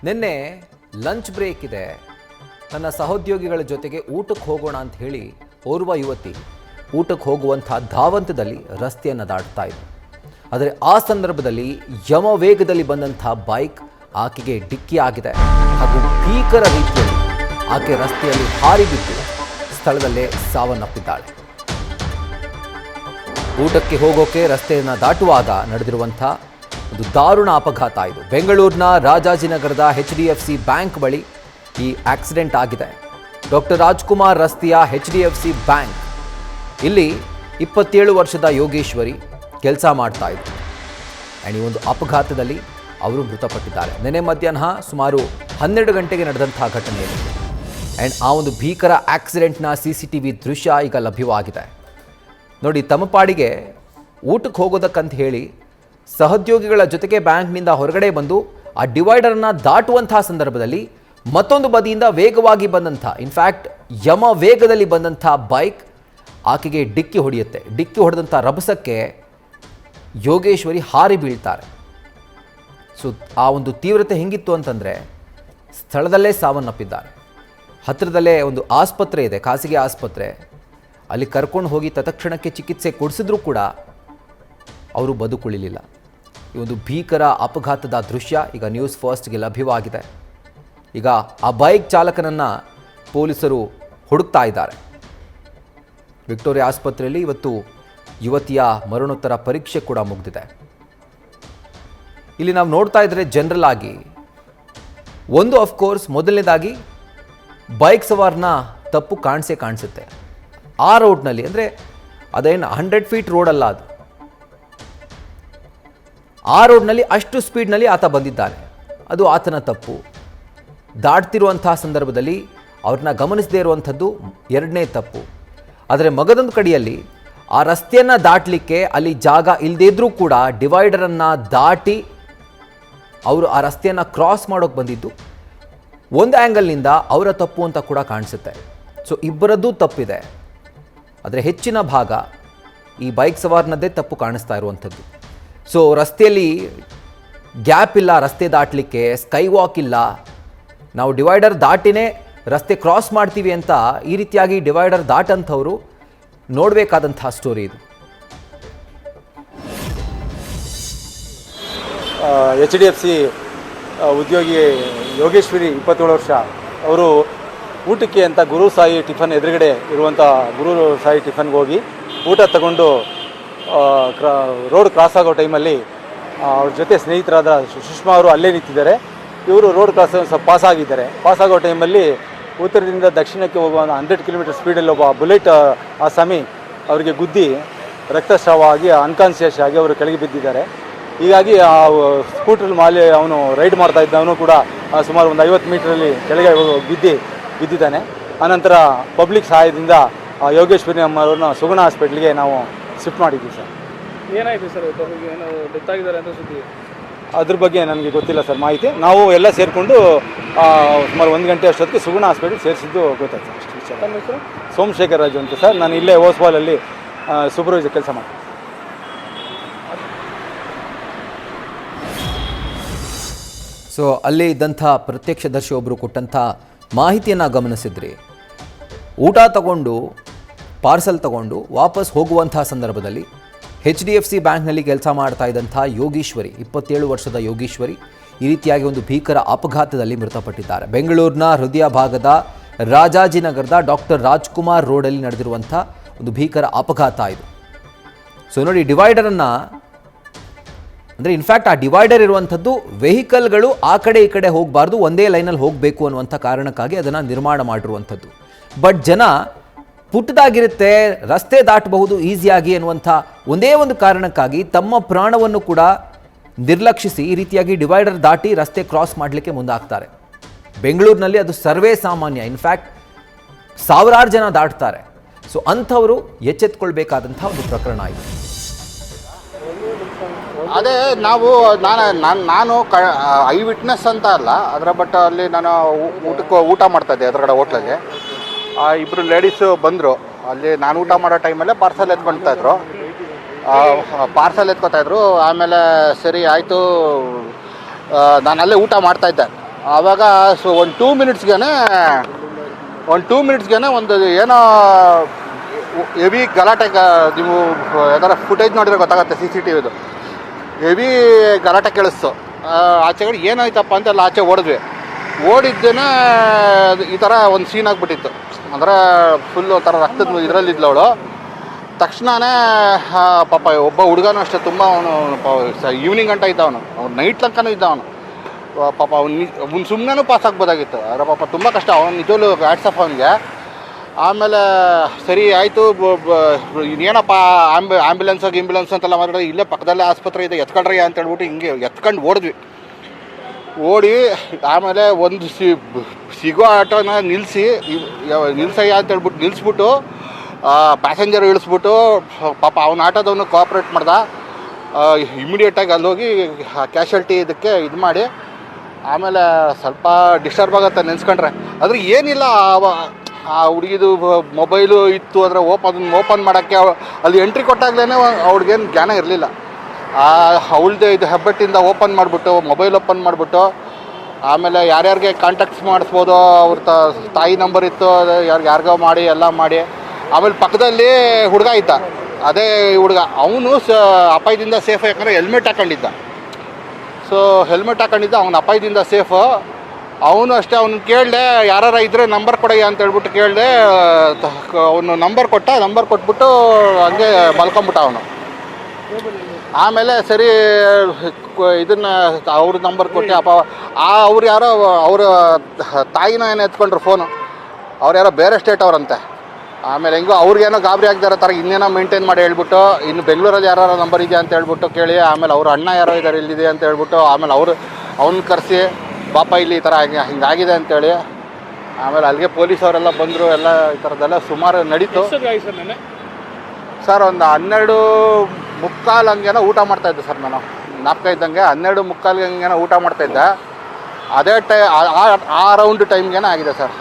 ನಿನ್ನೆ lunch break ಇದೆ, ನನ್ನ ಸಹೋದ್ಯೋಗಿಗಳ ಜೊತೆಗೆ ಊಟಕ್ಕೆ ಹೋಗೋಣ ಅಂತ ಹೇಳಿ ಓರ್ವ ಯುವತಿ ಊಟಕ್ಕೆ ಹೋಗುವಂಥ ಧಾವಂತದಲ್ಲಿ ರಸ್ತೆಯನ್ನು ದಾಟ್ತಾ ಇದ್ದರು. ಆದರೆ ಆ ಸಂದರ್ಭದಲ್ಲಿ ಯಮವೇಗದಲ್ಲಿ ಬಂದಂಥ ಬೈಕ್ ಆಕೆಗೆ ಡಿಕ್ಕಿ ಆಗಿದೆ ಹಾಗೂ ಭೀಕರ ರೀತಿಯಲ್ಲಿ ಆಕೆ ರಸ್ತೆಯಲ್ಲಿ ಹಾರಿ ಬಿದ್ದು ಸ್ಥಳದಲ್ಲೇ ಸಾವನ್ನಪ್ಪಿದ್ದಾಳೆ. ಊಟಕ್ಕೆ ಹೋಗೋಕೆ ರಸ್ತೆಯನ್ನು ದಾಟುವಾಗ ನಡೆದಿರುವಂಥ ಒಂದು ದಾರುಣ ಅಪಘಾತ ಇದು. ಬೆಂಗಳೂರಿನ ರಾಜಾಜಿನಗರದ HDFC ಬ್ಯಾಂಕ್ ಬಳಿ ಈ ಆಕ್ಸಿಡೆಂಟ್ ಆಗಿದೆ. ಡಾಕ್ಟರ್ ರಾಜ್ಕುಮಾರ್ ರಸ್ತೆಯ HDFC ಬ್ಯಾಂಕ್ ಇಲ್ಲಿ 27 ವರ್ಷದ ಯೋಗೇಶ್ವರಿ ಕೆಲಸ ಮಾಡ್ತಾ ಇದ್ರು. ಆ್ಯಂಡ್ ಈ ಒಂದು ಅಪಘಾತದಲ್ಲಿ ಅವರು ಮೃತಪಟ್ಟಿದ್ದಾರೆ. ನಿನ್ನೆ ಮಧ್ಯಾಹ್ನ ಸುಮಾರು 12 ಗಂಟೆಗೆ ನಡೆದಂಥ ಘಟನೆ ಇದೆ. ಆ್ಯಂಡ್ ಆ ಒಂದು ಭೀಕರ ಆಕ್ಸಿಡೆಂಟ್ನ CCTV ದೃಶ್ಯ ಈಗ ಲಭ್ಯವಾಗಿದೆ. ನೋಡಿ, ತಮ್ಮ ಪಾಡಿಗೆ ಊಟಕ್ಕೆ ಹೋಗೋದಕ್ಕಂತ ಹೇಳಿ ಸಹೋದ್ಯೋಗಿಗಳ ಜೊತೆಗೆ ಬ್ಯಾಂಕ್ನಿಂದ ಹೊರಗಡೆ ಬಂದು ಆ ಡಿವೈಡರ್ನ ದಾಟುವಂಥ ಸಂದರ್ಭದಲ್ಲಿ ಮತ್ತೊಂದು ಬದಿಯಿಂದ ವೇಗವಾಗಿ ಬಂದಂಥ, ಇನ್ಫ್ಯಾಕ್ಟ್ ಯಮ ವೇಗದಲ್ಲಿ ಬಂದಂಥ ಬೈಕ್ ಆಕೆಗೆ ಡಿಕ್ಕಿ ಹೊಡೆಯುತ್ತೆ. ಡಿಕ್ಕಿ ಹೊಡೆದಂಥ ರಭಸಕ್ಕೆ ಯೋಗೇಶ್ವರಿ ಹಾರಿ ಬೀಳ್ತಾರೆ. ಸೊ ಆ ಒಂದು ತೀವ್ರತೆ ಹೆಂಗಿತ್ತು ಅಂತಂದರೆ ಸ್ಥಳದಲ್ಲೇ ಸಾವನ್ನಪ್ಪಿದ್ದಾರೆ. ಹತ್ತಿರದಲ್ಲೇ ಒಂದು ಆಸ್ಪತ್ರೆ ಇದೆ, ಖಾಸಗಿ ಆಸ್ಪತ್ರೆ. ಅಲ್ಲಿ ಕರ್ಕೊಂಡು ಹೋಗಿ ತತ್ಕ್ಷಣಕ್ಕೆ ಚಿಕಿತ್ಸೆ ಕೊಡಿಸಿದ್ರೂ ಕೂಡ ಅವರು ಬದುಕುಳಿಲಿಲ್ಲ. ಈ ಒಂದು ಭೀಕರ ಅಪಘಾತದ ದೃಶ್ಯ ಈಗ ನ್ಯೂಸ್ ಫಸ್ಟ್ಗೆ ಲಭ್ಯವಾಗಿದೆ. ಈಗ ಆ ಬೈಕ್ ಚಾಲಕನನ್ನು ಪೊಲೀಸರು ಹುಡುಕ್ತಾ ಇದ್ದಾರೆ. ವಿಕ್ಟೋರಿಯಾ ಆಸ್ಪತ್ರೆಯಲ್ಲಿ ಇವತ್ತು ಯುವತಿಯ ಮರಣೋತ್ತರ ಪರೀಕ್ಷೆ ಕೂಡ ಮುಗಿದಿದೆ. ಇಲ್ಲಿ ನಾವು ನೋಡ್ತಾ ಇದ್ದರೆ ಜನರಲ್ ಆಗಿ ಒಂದು ಅಫ್ಕೋರ್ಸ್ ಮೊದಲನೇದಾಗಿ ಬೈಕ್ ಸವಾರನ ತಪ್ಪು ಕಾಣಿಸುತ್ತೆ. ಆ ರೋಡ್ನಲ್ಲಿ ಅಂದರೆ ಅದೇನು 100 ಫೀಟ್ ರೋಡಲ್ಲ ಅದು. ಆ ರೋಡ್ನಲ್ಲಿ ಅಷ್ಟು ಸ್ಪೀಡ್ನಲ್ಲಿ ಆತ ಬಂದಿದ್ದಾನೆ, ಅದು ಆತನ ತಪ್ಪು. ದಾಟ್ತಿರುವಂಥ ಸಂದರ್ಭದಲ್ಲಿ ಅವ್ರನ್ನ ಗಮನಿಸದೇ ಇರುವಂಥದ್ದು ಎರಡನೇ ತಪ್ಪು. ಆದರೆ ಮಗದೊಂದು ಕಡೆಯಲ್ಲಿ ಆ ರಸ್ತೆಯನ್ನು ದಾಟಲಿಕ್ಕೆ ಅಲ್ಲಿ ಜಾಗ ಇಲ್ಲದೇ ಇದ್ರೂ ಕೂಡ ಡಿವೈಡರನ್ನು ದಾಟಿ ಅವರು ಆ ರಸ್ತೆಯನ್ನು ಕ್ರಾಸ್ ಮಾಡೋಕ್ಕೆ ಬಂದಿದ್ದು ಒಂದು ಆ್ಯಂಗಲ್ನಿಂದ ಅವರ ತಪ್ಪು ಅಂತ ಕೂಡ ಕಾಣಿಸುತ್ತೆ. ಸೊ ಇಬ್ಬರದ್ದು ತಪ್ಪಿದೆ, ಆದರೆ ಹೆಚ್ಚಿನ ಭಾಗ ಈ ಬೈಕ್ ಸವಾರನದ್ದೇ ತಪ್ಪು ಕಾಣಿಸ್ತಾ ಇರುವಂಥದ್ದು. ಸೊ ರಸ್ತೆಯಲ್ಲಿ ಗ್ಯಾಪ್ ಇಲ್ಲ, ರಸ್ತೆ ದಾಟಲಿಕ್ಕೆ ಸ್ಕೈ ವಾಕ್ ಇಲ್ಲ, ನಾವು ಡಿವೈಡರ್ ದಾಟಿನೇ ರಸ್ತೆ ಕ್ರಾಸ್ ಮಾಡ್ತೀವಿ ಅಂತ ಈ ರೀತಿಯಾಗಿ ಡಿವೈಡರ್ ದಾಟಂಥವರು ನೋಡಬೇಕಾದಂಥ ಸ್ಟೋರಿ ಇದು. HDFC ಉದ್ಯೋಗಿ ಯೋಗೇಶ್ವರಿ 27 ವರ್ಷ ಅವರು ಊಟಕ್ಕೆ ಅಂತ ಗುರು ಸಾಯಿ ಟಿಫನ್ ಎದುರುಗಡೆ ಇರುವಂಥ ಗುರು ಸಾಯಿ ಟಿಫನ್ಗೆ ಹೋಗಿ ಊಟ ತಗೊಂಡು ರೋಡ್ ಕ್ರಾಸ್ ಆಗೋ ಟೈಮಲ್ಲಿ ಅವ್ರ ಜೊತೆ ಸ್ನೇಹಿತರಾದ ಸುಷ್ಮಾ ಅವರು ಅಲ್ಲೇ ನಿಂತಿದ್ದಾರೆ. ಇವರು ರೋಡ್ ಕ್ರಾಸ್ ಸ್ವಲ್ಪ ಪಾಸ್ ಆಗಿದ್ದಾರೆ. ಪಾಸ್ ಆಗೋ ಟೈಮಲ್ಲಿ ಉತ್ತರದಿಂದ ದಕ್ಷಿಣಕ್ಕೆ ಹೋಗುವ 100 ಕಿಲೋಮೀಟರ್ ಸ್ಪೀಡಲ್ಲಿ ಒಬ್ಬ ಬುಲೆಟ್ ಆಸಾಮಿ ಅವರಿಗೆ ಗುದ್ದಿ ರಕ್ತಸ್ರಾವ ಆಗಿ ಅನ್ಕಾನ್ಸಿಯಸ್ ಆಗಿ ಅವರು ಕೆಳಗೆ ಬಿದ್ದಿದ್ದಾರೆ. ಹೀಗಾಗಿ ಆ ಸ್ಕೂಟ್ರಲ್ಲಿ ಮಾಲೆ ಅವನು ರೈಡ್ ಮಾಡ್ತಾ ಇದ್ದವನು ಕೂಡ ಸುಮಾರು ಒಂದು 50 ಮೀಟ್ರಲ್ಲಿ ಕೆಳಗೆ ಬಿದ್ದಿದ್ದಾನೆ. ಆನಂತರ ಪಬ್ಲಿಕ್ ಸಹಾಯದಿಂದ ಯೋಗೇಶ್ವರಿ ಅಮ್ಮವ್ರನ್ನ ಸುಗುಣ ಹಾಸ್ಪಿಟ್ಲಿಗೆ ನಾವು ಶಿಫ್ಟ್ ಮಾಡಿದ್ವಿ ಸರ್. ಏನಾಯಿತು ಸರ್, ಏನು ಡೆತ್ ಆಗಿದ್ದಾರೆ ಅಂತ ಸುದ್ದಿ? ಅದ್ರ ಬಗ್ಗೆ ನನಗೆ ಗೊತ್ತಿಲ್ಲ ಸರ್ ಮಾಹಿತಿ. ನಾವು ಎಲ್ಲ ಸೇರಿಕೊಂಡು ಸುಮಾರು 1 ಗಂಟೆ ಅಷ್ಟೊತ್ತಿಗೆ ಸುಗುಣ ಹಾಸ್ಪಿಟ್ಲಿಗೆ ಸೇರಿಸಿದ್ದು ಗೊತ್ತಾಯ್ತು ಸರ್. ಅಷ್ಟು ವಿಚಾರ. ತಮ್ಮ ಹೆಸರು? ಸೋಮಶೇಖರ್ ರಾಜು ಅಂತ ಸರ್. ನಾನು ಇಲ್ಲೇ ಓಸ್ವಾಲಲ್ಲಿ ಸೂಪರ್ವೈಸರ್ ಕೆಲಸ ಮಾಡ್ತೀನಿ. ಸೊ ಅಲ್ಲೇ ಇದ್ದಂಥ ಪ್ರತ್ಯಕ್ಷದರ್ಶಿ ಒಬ್ಬರು ಕೊಟ್ಟಂಥ ಮಾಹಿತಿಯನ್ನು ಗಮನಿಸಿದ್ರಿ. ಊಟ ತಗೊಂಡು ಪಾರ್ಸಲ್ ತಗೊಂಡು ವಾಪಸ್ ಹೋಗುವಂಥ ಸಂದರ್ಭದಲ್ಲಿ HDFC ಬ್ಯಾಂಕ್ನಲ್ಲಿ ಕೆಲಸ ಮಾಡ್ತಾ ಇದ್ದಂಥ ಯೋಗೀಶ್ವರಿ, 27 ವರ್ಷದ ಯೋಗೀಶ್ವರಿ ಈ ರೀತಿಯಾಗಿ ಒಂದು ಭೀಕರ ಅಪಘಾತದಲ್ಲಿ ಮೃತಪಟ್ಟಿದ್ದಾರೆ. ಬೆಂಗಳೂರಿನ ಹೃದಯ ಭಾಗದ ರಾಜಾಜಿನಗರದ ಡಾಕ್ಟರ್ ರಾಜ್ಕುಮಾರ್ ರೋಡಲ್ಲಿ ನಡೆದಿರುವಂಥ ಒಂದು ಭೀಕರ ಅಪಘಾತ ಇದು. ಸೊ ನೋಡಿ, ಡಿವೈಡರನ್ನು ಅಂದರೆ ಇನ್ಫ್ಯಾಕ್ಟ್ ಆ ಡಿವೈಡರ್ ಇರುವಂಥದ್ದು ವೆಹಿಕಲ್ಗಳು ಆ ಕಡೆ ಈ ಕಡೆ ಹೋಗಬಾರ್ದು, ಒಂದೇ ಲೈನಲ್ಲಿ ಹೋಗಬೇಕು ಅನ್ನುವಂಥ ಕಾರಣಕ್ಕಾಗಿ ಅದನ್ನು ನಿರ್ಮಾಣ ಮಾಡಿರುವಂಥದ್ದು. ಬಟ್ ಜನ ಪುಟ್ಟದಾಗಿರುತ್ತೆ, ರಸ್ತೆ ದಾಟಬಹುದು ಈಸಿಯಾಗಿ ಅನ್ನುವಂಥ ಒಂದೇ ಒಂದು ಕಾರಣಕ್ಕಾಗಿ ತಮ್ಮ ಪ್ರಾಣವನ್ನು ಕೂಡ ನಿರ್ಲಕ್ಷಿಸಿ ಈ ರೀತಿಯಾಗಿ ಡಿವೈಡರ್ ದಾಟಿ ರಸ್ತೆ ಕ್ರಾಸ್ ಮಾಡಲಿಕ್ಕೆ ಮುಂದಾಗ್ತಾರೆ. ಬೆಂಗಳೂರಿನಲ್ಲಿ ಅದು ಸರ್ವೇ ಸಾಮಾನ್ಯ. ಇನ್ಫ್ಯಾಕ್ಟ್ ಸಾವಿರಾರು ಜನ ದಾಟ್ತಾರೆ. ಸೊ ಅಂಥವರು ಎಚ್ಚೆತ್ಕೊಳ್ಬೇಕಾದಂಥ ಒಂದು ಪ್ರಕರಣ ಇದು. ಅದೇ ನಾನು ಐ ವಿಟ್ನೆಸ್ ಅಂತ ಅಲ್ಲ ಅದರ, ಬಟ್ ಅಲ್ಲಿ ನಾನು ಊಟ ಮಾಡ್ತಾಯಿದ್ದೆ ಎದುರುಗಡೆ ಹೋಟ್ಲಲ್ಲಿ. ಇಬ್ಬರು ಲೇಡೀಸು ಬಂದರು. ಅಲ್ಲಿ ನಾನು ಊಟ ಮಾಡೋ ಟೈಮಲ್ಲೇ ಪಾರ್ಸಲ್ ಎತ್ಕೊಳ್ತಾಯಿದ್ರು. ಆಮೇಲೆ ಸರಿ ಆಯಿತು, ನಾನು ಅಲ್ಲೇ ಊಟ ಮಾಡ್ತಾಯಿದ್ದೆ. ಆವಾಗ ಸೊ ಒಂದು 2 ಮಿನಿಟ್ಸ್ಗೆ ಒಂದು ಏನೋ ಹೆವಿ ಗಲಾಟೆ, ನೀವು ಯಾವ್ದಾರ ಫುಟೇಜ್ ನೋಡಿದ್ರೆ ಗೊತ್ತಾಗುತ್ತೆ CCTVದು. ಹೆವಿ ಗಲಾಟೆ ಕೇಳಿಸ್ತು. ಆಚೆ ಕಡೆ ಏನಾಯ್ತಪ್ಪ ಅಂತ ಎಲ್ಲ ಆಚೆ ಓಡಿದ್ದೇನೆ ಈ ಥರ ಒಂದು ಸೀನ್ ಆಗಿಬಿಟ್ಟಿತ್ತು. ಅಂದರೆ ಫುಲ್ ಒಂಥರ ರಕ್ತದ ಇದರಲ್ಲಿದ್ಲು ಅವಳು. ತಕ್ಷಣವೇ ಪಾಪ ಒಬ್ಬ ಹುಡುಗನೂ ಅಷ್ಟೇ, ತುಂಬ ಅವನು ಈವ್ನಿಂಗ್ ಗಂಟ ಇದ್ದ, ಅವನು ನೈಟ್ ತನಕನೂ ಇದ್ದ ಅವನು. ಪಾಪ ಅವ್ನು ಸುಮ್ಮನೆ ಪಾಸ್ ಆಗ್ಬೋದಾಗಿತ್ತು. ಆದರೆ ಪಾಪ ತುಂಬ ಕಷ್ಟ. ಅವನು ನಿಜವಲ್ಲೂ ಹ್ಯಾಟ್ಸ್ ಆಫ್ ಅವನಿಗೆ. ಆಮೇಲೆ ಸರಿ ಆಯಿತು, ಇನ್ನೇನಪ್ಪ ಆ್ಯಂಬುಲೆನ್ಸ್ ಅಂತೆಲ್ಲ ಮಾಡಿದ್ರೆ ಇಲ್ಲೇ ಪಕ್ಕದಲ್ಲೇ ಆಸ್ಪತ್ರೆ ಇದೆ, ಎತ್ಕೊಳ್ರಿ ಅಂತ ಹೇಳ್ಬಿಟ್ಟು ಹಿಂಗೆ ಎತ್ಕೊಂಡು ಓಡಿ ಆಮೇಲೆ ಒಂದು ಸಿಗೋ ಆಟೋನ ನಿಲ್ಸಯ್ಯ ಅಂತ ಹೇಳ್ಬಿಟ್ಟು ನಿಲ್ಲಿಸ್ಬಿಟ್ಟು ಪ್ಯಾಸೆಂಜರ್ ಇಳಿಸ್ಬಿಟ್ಟು ಪಾಪ ಅವನ ಆಟೋದವನು ಕೋಆಪ್ರೇಟ್ ಮಾಡ್ದ. ಇಮಿಡಿಯೇಟಾಗಿ ಅಲ್ಲೋಗಿ ಕ್ಯಾಶುಯಾಲಿಟಿ ಇದಕ್ಕೆ ಇದು ಮಾಡಿ, ಆಮೇಲೆ ಸ್ವಲ್ಪ ಡಿಸ್ಟರ್ಬ್ ಆಗುತ್ತೆ ನೆನೆಸ್ಕೊಂಡ್ರೆ. ಆದರೆ ಏನಿಲ್ಲ, ಆ ಹುಡುಗಿದು ಮೊಬೈಲು ಇತ್ತು, ಅಂದರೆ ಓಪನ್ ಮಾಡೋಕ್ಕೆ ಅಲ್ಲಿ ಎಂಟ್ರಿ ಕೊಟ್ಟಾಗ್ಲೇ ಅವ್ಳಿಗೇನು ಜ್ಞಾನ ಇರಲಿಲ್ಲ. ಅವಳದೇ ಇದು ಹೆಬ್ಬೆಟ್ಟಿಂದ ಮೊಬೈಲ್ ಓಪನ್ ಮಾಡಿಬಿಟ್ಟು ಆಮೇಲೆ ಯಾರ್ಯಾರಿಗೆ ಕಾಂಟ್ಯಾಕ್ಟ್ಸ್ ಮಾಡಿಸ್ಬೋದು, ಅವ್ರ ತಾಯಿ ನಂಬರ್ ಇತ್ತು, ಯಾರಿಗೋ ಮಾಡಿ ಎಲ್ಲ ಮಾಡಿ. ಆಮೇಲೆ ಪಕ್ಕದಲ್ಲಿ ಹುಡುಗ ಇದ್ದ, ಅದೇ ಹುಡುಗ, ಅವನು ಅಪಾಯದಿಂದ ಸೇಫ್, ಯಾಕಂದರೆ ಹೆಲ್ಮೆಟ್ ಹಾಕೊಂಡಿದ್ದ. ಸೊ ಹೆಲ್ಮೆಟ್ ಹಾಕೊಂಡಿದ್ದ, ಅವನ ಅಪಾಯದಿಂದ ಸೇಫು. ಅವನು ಅಷ್ಟೇ, ಅವನು ಕೇಳಿದೆ ಯಾರು ಇದ್ದರೆ ನಂಬರ್ ಕೊಡಯ್ಯ ಅಂತ ಹೇಳ್ಬಿಟ್ಟು ಕೇಳಿದೆ. ಅವನು ನಂಬರ್ ಕೊಟ್ಬಿಟ್ಟು ಹಂಗೆ ಮಲ್ಕೊಂಬಿಟ್ಟ ಅವನು. ಆಮೇಲೆ ಸರಿ ಇದನ್ನು ಅವ್ರ ನಂಬರ್ ಕೊಟ್ಟು ಅವ್ರು ಯಾರೋ ಅವ್ರ ತಾಯಿನ ಏನು ಎತ್ಕೊಂಡ್ರು ಫೋನು. ಅವ್ರು ಯಾರೋ ಬೇರೆ ಸ್ಟೇಟ್ ಅವ್ರಂತೆ. ಆಮೇಲೆ ಹೆಂಗೋ ಅವ್ರಿಗೇನೋ ಗಾಬರಿ ಆಗ್ದಾರ ಥರ ಇನ್ನೇನೋ ಮೇಂಟೈನ್ ಮಾಡಿ ಹೇಳ್ಬಿಟ್ಟು, ಇನ್ನು ಬೆಂಗಳೂರಲ್ಲಿ ಯಾರು ನಂಬರ್ ಇದೆಯಾ ಅಂತ ಹೇಳ್ಬಿಟ್ಟು ಕೇಳಿ, ಆಮೇಲೆ ಅವ್ರ ಅಣ್ಣ ಯಾರೋ ಇದ್ದಾರೆ ಇಲ್ಲಿದೆ ಅಂತ ಹೇಳ್ಬಿಟ್ಟು, ಆಮೇಲೆ ಅವ್ನ ಕರೆಸಿ ಪಾಪ ಇಲ್ಲಿ ಈ ಥರ ಹಿಂಗಾಗಿದೆ ಅಂತೇಳಿ, ಆಮೇಲೆ ಅಲ್ಲಿಗೆ ಪೊಲೀಸವರೆಲ್ಲ ಬಂದರು. ಎಲ್ಲ ಈ ಥರದ್ದೆಲ್ಲ ಸುಮಾರು ನಡೀತು ಸರ್. ಒಂದು 12:15 ಹಂಗೇನೋ ಊಟ ಮಾಡ್ತಾಯಿದ್ದೆ ಸರ್ ನಾನು, ಜ್ಞಾಪಕ ಇದ್ದಂಗೆ 12:15 ಹಂಗೇನೋ ಊಟ ಮಾಡ್ತಾಯಿದ್ದೆ. ಅದೇ ಆ ರೌಂಡ್ ಟೈಮ್ಗೇನೆ ಆಗಿದೆ sir.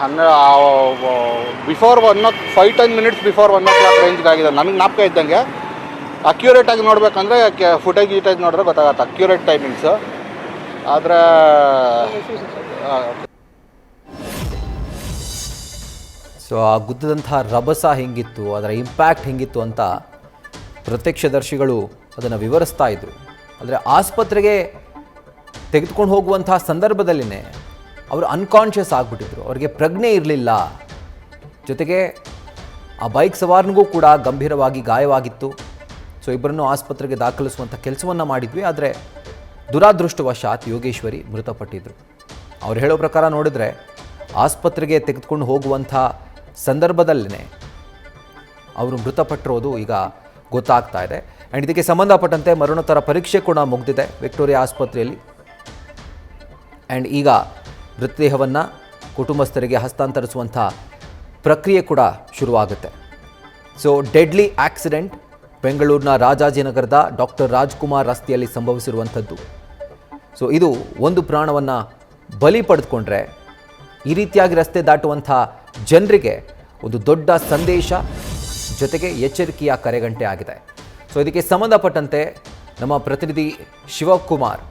Before 5-10 minutes before 1 o'clock ರೇಂಜ್ಗೆ ಆಗಿದೆ ನನಗೆ ಜ್ಞಾಪಕ ಇದ್ದಂಗೆ. ಅಕ್ಯುರೇಟಾಗಿ ನೋಡಬೇಕಂದ್ರೆ ಫುಟೇಜ್ ನೋಡಿದ್ರೆ ಗೊತ್ತಾಗತ್ತೆ ಅಕ್ಯುರೇಟ್ ಟೈಮಿಂಗ್ಸು. ಆದರೆ ಸೊ ಆ ಗುದ್ದದಂಥ ರಭಸ ಹೆಂಗಿತ್ತು, ಅದರ ಇಂಪ್ಯಾಕ್ಟ್ ಹೆಂಗಿತ್ತು ಅಂತ ಪ್ರತ್ಯಕ್ಷದರ್ಶಿಗಳು ಅದನ್ನು ವಿವರಿಸ್ತಾ ಇದ್ರು. ಆದರೆ ಆಸ್ಪತ್ರೆಗೆ ತೆಗೆದುಕೊಂಡು ಹೋಗುವಂಥ ಸಂದರ್ಭದಲ್ಲಿನೇ ಅವರು ಅನ್ಕಾನ್ಷಿಯಸ್ ಆಗಿಬಿಟ್ಟಿದ್ರು, ಅವರಿಗೆ ಪ್ರಜ್ಞೆ ಇರಲಿಲ್ಲ. ಜೊತೆಗೆ ಆ ಬೈಕ್ ಸವಾರನಿಗೂ ಕೂಡ ಗಂಭೀರವಾಗಿ ಗಾಯವಾಗಿತ್ತು. ಸೊ ಇಬ್ಬರನ್ನು ಆಸ್ಪತ್ರೆಗೆ ದಾಖಲಿಸುವಂಥ ಕೆಲಸವನ್ನು ಮಾಡಿದ್ವಿ. ಆದರೆ ದುರಾದೃಷ್ಟವಶಾತ್ ಯೋಗೇಶ್ವರಿ ಮೃತಪಟ್ಟಿದ್ರು. ಅವ್ರು ಹೇಳೋ ಪ್ರಕಾರ ನೋಡಿದರೆ ಆಸ್ಪತ್ರೆಗೆ ತೆಗೆದುಕೊಂಡು ಹೋಗುವಂಥ ಸಂದರ್ಭದಲ್ಲೇ ಅವರು ಮೃತಪಟ್ಟಿರೋದು ಈಗ ಗೊತ್ತಾಗ್ತಾ ಇದೆ. ಆ್ಯಂಡ್ ಇದಕ್ಕೆ ಸಂಬಂಧಪಟ್ಟಂತೆ ಮರಣೋತ್ತರ ಪರೀಕ್ಷೆ ಕೂಡ ಮುಗಿದಿದೆ ವಿಕ್ಟೋರಿಯಾ ಆಸ್ಪತ್ರೆಯಲ್ಲಿ. ಆ್ಯಂಡ್ ಈಗ ಮೃತದೇಹವನ್ನು ಕುಟುಂಬಸ್ಥರಿಗೆ ಹಸ್ತಾಂತರಿಸುವಂಥ ಪ್ರಕ್ರಿಯೆ ಕೂಡ ಶುರುವಾಗುತ್ತೆ. ಸೊ ಡೆಡ್ಲಿ ಆಕ್ಸಿಡೆಂಟ್ ಬೆಂಗಳೂರಿನ ರಾಜಾಜಿನಗರದ ಡಾಕ್ಟರ್ ರಾಜ್ಕುಮಾರ್ ರಸ್ತೆಯಲ್ಲಿ ಸಂಭವಿಸಿರುವಂಥದ್ದು. ಸೊ ಇದು ಒಂದು ಪ್ರಾಣವನ್ನು ಬಲಿ ಪಡೆದುಕೊಂಡ್ರೆ ಈ ರೀತಿಯಾಗಿ ರಸ್ತೆ ದಾಟುವಂಥ ಜನರಿಗೆ ಒಂದು ದೊಡ್ಡ ಸಂದೇಶ, ಜೊತೆಗೆ ಎಚ್ಚರಿಕೆಯ ಕರೆಗಂಟೆ ಆಗಿದೆ. ಸೊ ಇದಕ್ಕೆ ಸಂಬಂಧಪಟ್ಟಂತೆ ನಮ್ಮ ಪ್ರತಿನಿಧಿ ಶಿವಕುಮಾರ್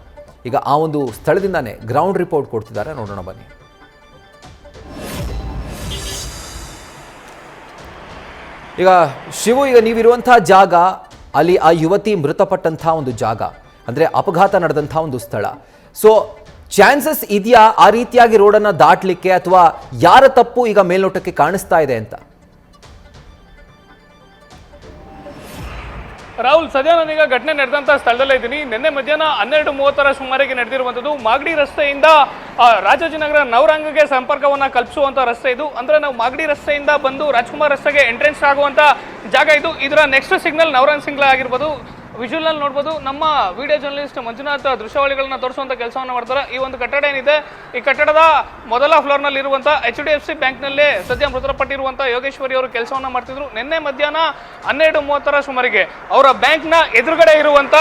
ಈಗ ಆ ಒಂದು ಸ್ಥಳದಿಂದಾನೇ ಗ್ರೌಂಡ್ ರಿಪೋರ್ಟ್ ಕೊಡ್ತಿದ್ದಾರೆ, ನೋಡೋಣ ಬನ್ನಿ. ಈಗ ಶಿವು, ಈಗ ನೀವಿರುವಂಥ ಜಾಗ, ಅಲ್ಲಿ ಆ ಯುವತಿ ಮೃತಪಟ್ಟಂಥ ಒಂದು ಜಾಗ, ಅಂದರೆ ಅಪಘಾತ ನಡೆದಂಥ ಒಂದು ಸ್ಥಳ. ಸೊ ಚಾನ್ಸಸ್ ಇದೆಯಾ ಆ ರೀತಿಯಾಗಿ ರೋಡನ್ನು ದಾಟಲಿಕ್ಕೆ, ಅಥವಾ ಯಾರ ತಪ್ಪು ಈಗ ಮೇಲ್ನೋಟಕ್ಕೆ ಕಾಣಿಸ್ತಾ ಇದೆ ಅಂತ? ರಾಹುಲ್, ಸದ್ಯ ನಾನೀಗ ಘಟನೆ ನಡೆದಂತ ಸ್ಥಳದಲ್ಲೇ ಇದ್ದೀನಿ. ನಿನ್ನೆ ಮಧ್ಯಾಹ್ನ 12:30 ಸುಮಾರಿಗೆ ನಡೆದಿರುವಂಥದ್ದು. ಮಾಗಡಿ ರಸ್ತೆಯಿಂದ ರಾಜಾಜಿನಗರ ನವರಂಗಗೆ ಸಂಪರ್ಕವನ್ನ ಕಲ್ಪಿಸುವಂತ ರಸ್ತೆ ಇದು. ಅಂದ್ರೆ ನಾವು ಮಾಗಡಿ ರಸ್ತೆಯಿಂದ ಬಂದು ರಾಜ್ಕುಮಾರ್ ರಸ್ತೆಗೆ ಎಂಟ್ರೆನ್ಸ್ ಆಗುವಂತ ಜಾಗ ಇದು. ಇದರ ನೆಕ್ಸ್ಟ್ ಸಿಗ್ನಲ್ ನವರಂಗ್ ಸಿಗ್ನಲ್ ಆಗಿರ್ಬೋದು. ವಿಜುವಲ್ ನಲ್ಲಿ ನೋಡಬಹುದು, ನಮ್ಮ ವಿಡಿಯೋ ಜರ್ನಲಿಸ್ಟ್ ಮಂಜುನಾಥ್ ದೃಶ್ಯಾವಳಿಗಳನ್ನ ತೋರಿಸುವಂತ ಕೆಲಸವನ್ನ ಮಾಡ್ತಾರೆ. ಈ ಒಂದು ಕಟ್ಟಡ ಏನಿದೆ, ಈ ಕಟ್ಟಡದ ಮೊದಲ ಫ್ಲೋರ್ ನಲ್ಲಿ ಇರುವಂತ HDFC ಬ್ಯಾಂಕ್ ನಲ್ಲಿ ಸದ್ಯ ಮೃತಪಟ್ಟಿರುವಂತ ಯೋಗೇಶ್ವರಿ ಅವರು ಕೆಲಸವನ್ನ ಮಾಡ್ತಿದ್ರು. ನಿನ್ನೆ ಮಧ್ಯಾಹ್ನ 12:30 ಸುಮಾರಿಗೆ ಅವರ ಬ್ಯಾಂಕ್ ನ ಎದುರುಗಡೆ ಇರುವಂತ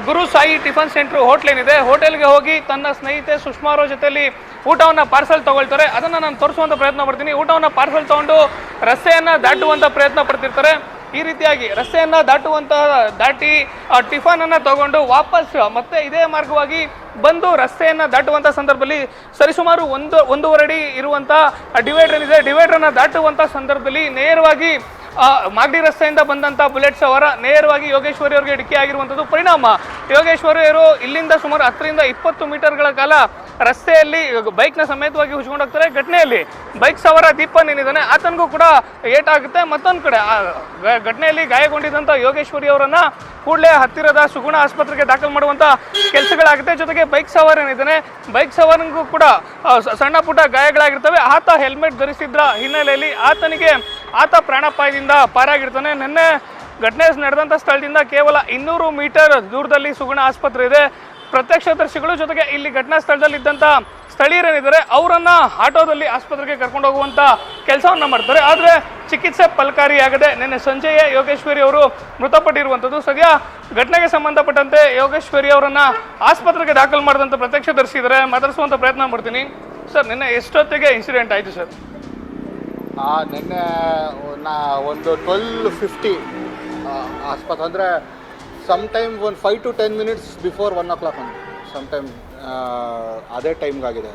ಗುರು ಸಾಯಿ ಟಿಫನ್ ಸೆಂಟರ್ ಹೋಟೆಲ್ ಏನಿದೆ, ಹೋಟೆಲ್ಗೆ ಹೋಗಿ ತನ್ನ ಸ್ನೇಹಿತೆ ಸುಷ್ಮಾ ಅವರ ಜೊತೆಲಿ ಊಟವನ್ನ ಪಾರ್ಸಲ್ ತಗೊಳ್ತಾರೆ. ಅದನ್ನ ನಾನು ತೋರಿಸುವಂತ ಪ್ರಯತ್ನ ಪಡ್ತೀನಿ. ಊಟವನ್ನ ಪಾರ್ಸಲ್ ತಗೊಂಡು ರಸ್ತೆಯನ್ನ ದಾಟುವಂತ ಪ್ರಯತ್ನ ಪಡ್ತಿರ್ತಾರೆ. ಈ ರೀತಿಯಾಗಿ ರಸ್ತೆಯನ್ನ ದಾಟಿ ಟಿಫನ್ ಅನ್ನ ತಗೊಂಡು ವಾಪಸ್ ಮತ್ತೆ ಇದೇ ಮಾರ್ಗವಾಗಿ ಬಂದು ರಸ್ತೆಯನ್ನ ದಾಟುವಂತ ಸಂದರ್ಭದಲ್ಲಿ ಸರಿಸುಮಾರು ಒಂದೂವರೆ ಅಡಿ ಇರುವಂತ ಡಿವೈಡರ್ ಏನಿದೆ, ಡಿವೈಡರ್ ಅನ್ನ ದಾಟುವಂತ ಸಂದರ್ಭದಲ್ಲಿ ನೇರವಾಗಿ ಮಾಗಡಿ ರಸ್ತೆಯಿಂದ ಬಂದಂತ ಬುಲೆಟ್ ಸವಾರ ನೇರವಾಗಿ ಯೋಗೇಶ್ವರಿ ಅವರಿಗೆ ಡಿಕ್ಕಿ ಆಗಿರುವಂತದ್ದು. ಪರಿಣಾಮ ಯೋಗೇಶ್ವರಿ ಅವರು ಇಲ್ಲಿಂದ ಸುಮಾರು 10ರಿಂದ 20 ಮೀಟರ್ಗಳ ಕಾಲ ರಸ್ತೆಯಲ್ಲಿ ಬೈಕ್ನ ಸಮೇತವಾಗಿ ಹುಚ್ಕೊಂಡು ಹೋಗ್ತಾರೆ. ಘಟನೆಯಲ್ಲಿ ಬೈಕ್ ಸವಾರ ದೀಪನ್ ಏನಿದ್ದಾನೆ ಆತನಿಗೂ ಕೂಡ ಏಟಾಗುತ್ತೆ. ಮತ್ತೊಂದು ಕಡೆ ಘಟನೆಯಲ್ಲಿ ಗಾಯಗೊಂಡಿದ್ದಂಥ ಯೋಗೇಶ್ವರಿ ಅವರನ್ನ ಕೂಡಲೇ ಹತ್ತಿರದ ಸುಗುಣ ಆಸ್ಪತ್ರೆಗೆ ದಾಖಲು ಮಾಡುವಂತ ಕೆಲಸಗಳಾಗುತ್ತೆ. ಜೊತೆಗೆ ಬೈಕ್ ಸವಾರ ಏನಿದ್ದಾನೆ, ಬೈಕ್ ಸವಾರನಿಗೂ ಕೂಡ ಸಣ್ಣ ಪುಟ್ಟ ಗಾಯಗಳಾಗಿರ್ತವೆ. ಆತ ಹೆಲ್ಮೆಟ್ ಧರಿಸಿದ್ರ ಹಿನ್ನೆಲೆಯಲ್ಲಿ ಆತ ಪ್ರಾಣಾಪಾಯದಿಂದ ಪಾರಾಗಿರ್ತಾನೆ. ನಿನ್ನೆ ಘಟನೆ ನಡೆದಂಥ ಸ್ಥಳದಿಂದ ಕೇವಲ 200 ಮೀಟರ್ ದೂರದಲ್ಲಿ ಸುಗುಣ ಆಸ್ಪತ್ರೆ ಇದೆ. ಪ್ರತ್ಯಕ್ಷದರ್ಶಿಗಳು ಜೊತೆಗೆ ಇಲ್ಲಿ ಘಟನಾ ಸ್ಥಳದಲ್ಲಿ ಇದ್ದಂಥ ಸ್ಥಳೀಯರೇನಿದ್ದಾರೆ ಅವರನ್ನ ಆಟೋದಲ್ಲಿ ಆಸ್ಪತ್ರೆಗೆ ಕರ್ಕೊಂಡು ಹೋಗುವಂತ ಕೆಲಸವನ್ನ ಮಾಡ್ತಾರೆ. ಆದರೆ ಚಿಕಿತ್ಸೆ ಫಲಕಾರಿಯಾಗದೆ ನಿನ್ನೆ ಸಂಜೆಯೇ ಯೋಗೇಶ್ವರಿ ಅವರು ಮೃತಪಟ್ಟಿರುವಂಥದ್ದು. ಸದ್ಯ ಘಟನೆಗೆ ಸಂಬಂಧಪಟ್ಟಂತೆ ಯೋಗೇಶ್ವರಿ ಅವರನ್ನ ಆಸ್ಪತ್ರೆಗೆ ದಾಖಲು ಮಾಡಿದಂಥ ಪ್ರತ್ಯಕ್ಷದರ್ಶಿ ಇದ್ದಾರೆ, ಮಾತಾಡಿಸುವಂತ ಪ್ರಯತ್ನ ಮಾಡ್ತೀನಿ. ಸರ್, ನಿನ್ನೆ ಎಷ್ಟೊತ್ತಿಗೆ ಇನ್ಸಿಡೆಂಟ್ ಆಯಿತು ಸರ್? ನಿನ್ನೆ ಒಂದು 12:50 ಆಸ್ಪತ್ರೆ ಅಂದರೆ ಸಮ್ಟೈಮ್ ಒಂದು 5 to 10 minutes before 1 o'clock sometime ಅದೇ ಟೈಮ್ಗಾಗಿದೆ.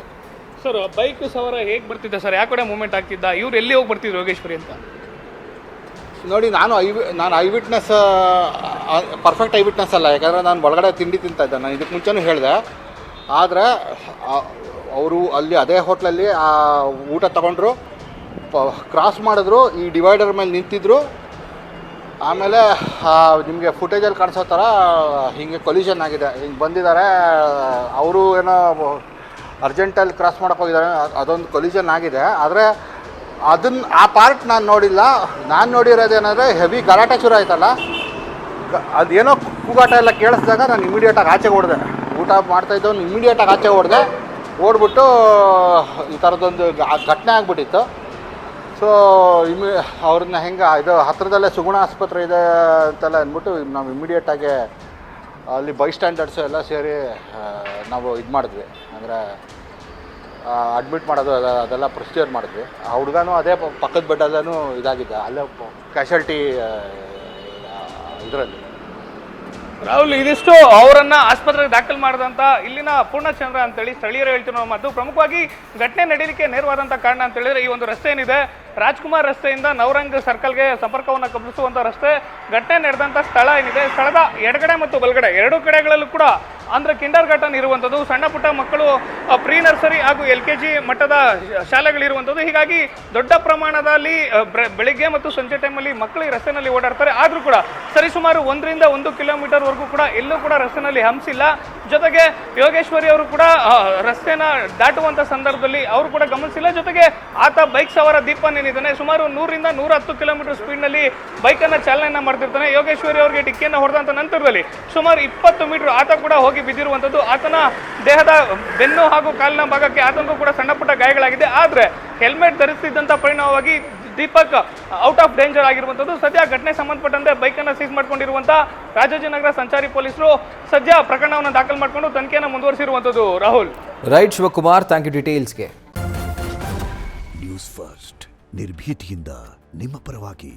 ಸರ್, ಬೈಕ್ ಸವಾರ ಹೇಗೆ ಬರ್ತಿದ್ದ ಸರ್? ಯಾವ ಕಡೆ ಮೂವ್ಮೆಂಟ್ ಆಗ್ತಿದ್ದ? ಇವ್ರು ಎಲ್ಲಿ ಹೋಗಿ ಬರ್ತಿದ್ರು ಯೋಗೇಶ್ವರಿ ಅಂತ? ನೋಡಿ, ನಾನು eye witness perfect eye witness ಅಲ್ಲ, ಯಾಕಂದರೆ ನಾನು ಒಳಗಡೆ ತಿಂಡಿ ತಿಂತಾ ಇದ್ದೆ. ನಾನು ಇದಕ್ಕೆ ಮುಂಚೆನೂ ಹೇಳಿದೆ. ಆದರೆ ಅವರು ಅಲ್ಲಿ ಅದೇ ಹೋಟ್ಲಲ್ಲಿ ಊಟ ತಗೊಂಡ್ರು, ಕ್ರಾಸ್ ಮಾಡಿದ್ರು, ಈ ಡಿವೈಡರ್ ಮೇಲೆ ನಿಂತಿದ್ರು. ಆಮೇಲೆ ನಿಮಗೆ ಫುಟೇಜಲ್ಲಿ ಕಾಣಿಸೋ ಥರ ಹೀಗೆ ಕೊಲಿಷನ್ ಆಗಿದೆ. ಹಿಂಗೆ ಬಂದಿದ್ದಾರೆ ಅವರು, ಏನೋ ಅರ್ಜೆಂಟಲ್ಲಿ ಕ್ರಾಸ್ ಮಾಡೋಕ್ಕೆ ಹೋಗಿದ್ದಾರೆ, ಅದೊಂದು ಕೊಲಿಷನ್ ಆಗಿದೆ. ಆದರೆ ಆ ಪಾರ್ಟ್ ನಾನು ನೋಡಿಲ್ಲ. ನಾನು ನೋಡಿರೋದೇನೆಂದರೆ ಹೆವಿ ಗಲಾಟೆ ಶುರು ಆಯ್ತಲ್ಲ, ಅದೇನೋ ಕೂಗಾಟ ಎಲ್ಲ ಕೇಳಿಸಿದಾಗ ನಾನು ಇಮಿಡಿಯೇಟಾಗಿ ಆಚೆಗೆ ಓಡಿದೆ. ಊಟ ಮಾಡ್ತಾಯಿದ್ದವನು ಇಮಿಡಿಯೇಟಾಗಿ ಆಚೆಗೆ ಓಡ್ಬಿಟ್ಟು ಈ ಥರದ್ದೊಂದು ಘಟನೆ ಆಗಿಬಿಟ್ಟಿತ್ತು. ಸೊ ಅವ್ರನ್ನ ಇದು ಹತ್ತಿರದಲ್ಲೇ ಸುಗುಣ ಆಸ್ಪತ್ರೆ ಇದೆ ಅಂತೆಲ್ಲ ಅಂದ್ಬಿಟ್ಟು ನಾವು ಇಮಿಡಿಯೇಟಾಗಿ ಅಲ್ಲಿ ಬೈ ಸ್ಟ್ಯಾಂಡರ್ಡ್ಸು ಎಲ್ಲ ಸೇರಿ ನಾವು ಇದು ಮಾಡಿದ್ವಿ, ಅಂದರೆ ಅಡ್ಮಿಟ್ ಮಾಡೋದು ಅದೆಲ್ಲ ಪ್ರೊಸೀಜರ್ ಮಾಡಿದ್ವಿ. ಆ ಹುಡುಗನೂ ಅದೇ ಪಕ್ಕದ ಬೆಡ್ಡಲ್ಲೂ ಇದಾಗಿದೆ, ಅಲ್ಲೇ ಕ್ಯಾಶುಯಾಲಿಟಿ ಇದರಲ್ಲಿ. ರಾಹುಲ್, ಇದಿಷ್ಟು ಅವರನ್ನ ಆಸ್ಪತ್ರೆಗೆ ದಾಖಲು ಮಾಡಿದಂತ ಇಲ್ಲಿನ ಪೂರ್ಣಚಂದ್ರ ಅಂತೇಳಿ ಸ್ಥಳೀಯರು ಹೇಳ್ತಿರೋ ಮಾತು. ಪ್ರಮುಖವಾಗಿ ಘಟನೆ ನಡೀಲಿಕ್ಕೆ ನೇರವಾದಂಥ ಕಾರಣ ಅಂತ ಹೇಳಿದ್ರೆ ಈ ಒಂದು ರಸ್ತೆ ಏನಿದೆ, ರಾಜ್ಕುಮಾರ್ ರಸ್ತೆಯಿಂದ ನವರಂಗ್ ಸರ್ಕಲ್ಗೆ ಸಂಪರ್ಕವನ್ನು ಕಲ್ಪಿಸುವಂಥ ರಸ್ತೆ. ಘಟನೆ ನಡೆದಂಥ ಸ್ಥಳ ಏನಿದೆ, ಸ್ಥಳದ ಎಡಗಡೆ ಮತ್ತು ಬಲಗಡೆ ಎರಡೂ ಕಡೆಗಳಲ್ಲೂ ಕೂಡ ಅಂದರೆ ಕಿಂಡರ್ ಗಾರ್ಟನ್ ಇರುವಂಥದ್ದು, ಸಣ್ಣ ಪುಟ್ಟ ಮಕ್ಕಳು ಪ್ರೀ ನರ್ಸರಿ ಹಾಗೂ LKG ಮಟ್ಟದ ಶಾಲೆಗಳಿರುವಂಥದ್ದು. ಹೀಗಾಗಿ ದೊಡ್ಡ ಪ್ರಮಾಣದಲ್ಲಿ ಬೆಳಿಗ್ಗೆ ಮತ್ತು ಸಂಜೆ ಟೈಮಲ್ಲಿ ಮಕ್ಕಳು ಈ ರಸ್ತೆಯಲ್ಲಿ ಓಡಾಡ್ತಾರೆ. ಆದರೂ ಕೂಡ ಸರಿಸುಮಾರು 1ರಿಂದ 1 ಕಿಲೋಮೀಟರ್ವರೆಗೂ ಕೂಡ ಎಲ್ಲೂ ಕೂಡ ರಸ್ತೆಯಲ್ಲಿ ಹಂಸಿಲ್ಲ. ಜೊತೆಗೆ ಯೋಗೇಶ್ವರಿ ಅವರು ಕೂಡ ರಸ್ತೆನ ದಾಟುವಂಥ ಸಂದರ್ಭದಲ್ಲಿ ಅವರು ಕೂಡ ಗಮನಿಸಿಲ್ಲ. ಜೊತೆಗೆ ಆತ ಬೈಕ್ ಸವಾರ ದೀಪನ್ ಏನಿದ್ದಾನೆ ಸುಮಾರು 100ರಿಂದ 110 ಕಿಲೋಮೀಟರ್ ಸ್ಪೀಡ್ನಲ್ಲಿ ಬೈಕನ್ನು ಚಾಲನೆಯನ್ನು ಮಾಡ್ತಿರ್ತಾನೆ. ಯೋಗೇಶ್ವರಿ ಅವರಿಗೆ ಡಿಕ್ಕಿಯನ್ನು ಹೊಡೆದಂಥ ನಂತರದಲ್ಲಿ ಸುಮಾರು 20 ಮೀಟರ್ ಆತ ಕೂಡ ಹೋಗಿ ಬಿದ್ದಿರುವಂಥದ್ದು. ಆತನ ದೇಹದ ಬೆನ್ನು ಹಾಗೂ ಕಾಲಿನ ಭಾಗಕ್ಕೆ ಆತನಿಗೂ ಕೂಡ ಸಣ್ಣ ಪುಟ್ಟ ಗಾಯಗಳಾಗಿದೆ. ಆದರೆ ಹೆಲ್ಮೆಟ್ ಧರಿಸಿದ್ದಂಥ ಪರಿಣಾಮವಾಗಿ ದೀಪಕ್ ಔಟ್ ಆಫ್ ಡೇಂಜರ್ ಆಗಿರುವಂಥದ್ದು. ಸದ್ಯ ಘಟನೆ ಸಂಬಂಧಪಟ್ಟಂತೆ ಬೈಕನ್ನು ಸೀಸ್ ಮಾಡ್ಕೊಂಡಿರುವಂಥ ರಾಜಾಜಿನಗರ ಸಂಚಾರಿ ಪೊಲೀಸರು ಸದ್ಯ ಪ್ರಕರಣವನ್ನು ದಾಖಲು ಮಾಡಿಕೊಂಡು ತನಿಖೆಯನ್ನು ಮುಂದುವರಿಸಿರುವಂಥದ್ದು. Rahul. Right Shivakumar, thank you ಡೀಟೇಲ್ಸ್ಗೆ. ನ್ಯೂಸ್ ಫಸ್ಟ್ ನಿರ್ಭೀತಿಯಿಂದ ನಿಮ್ಮ ಪರವಾಗಿ.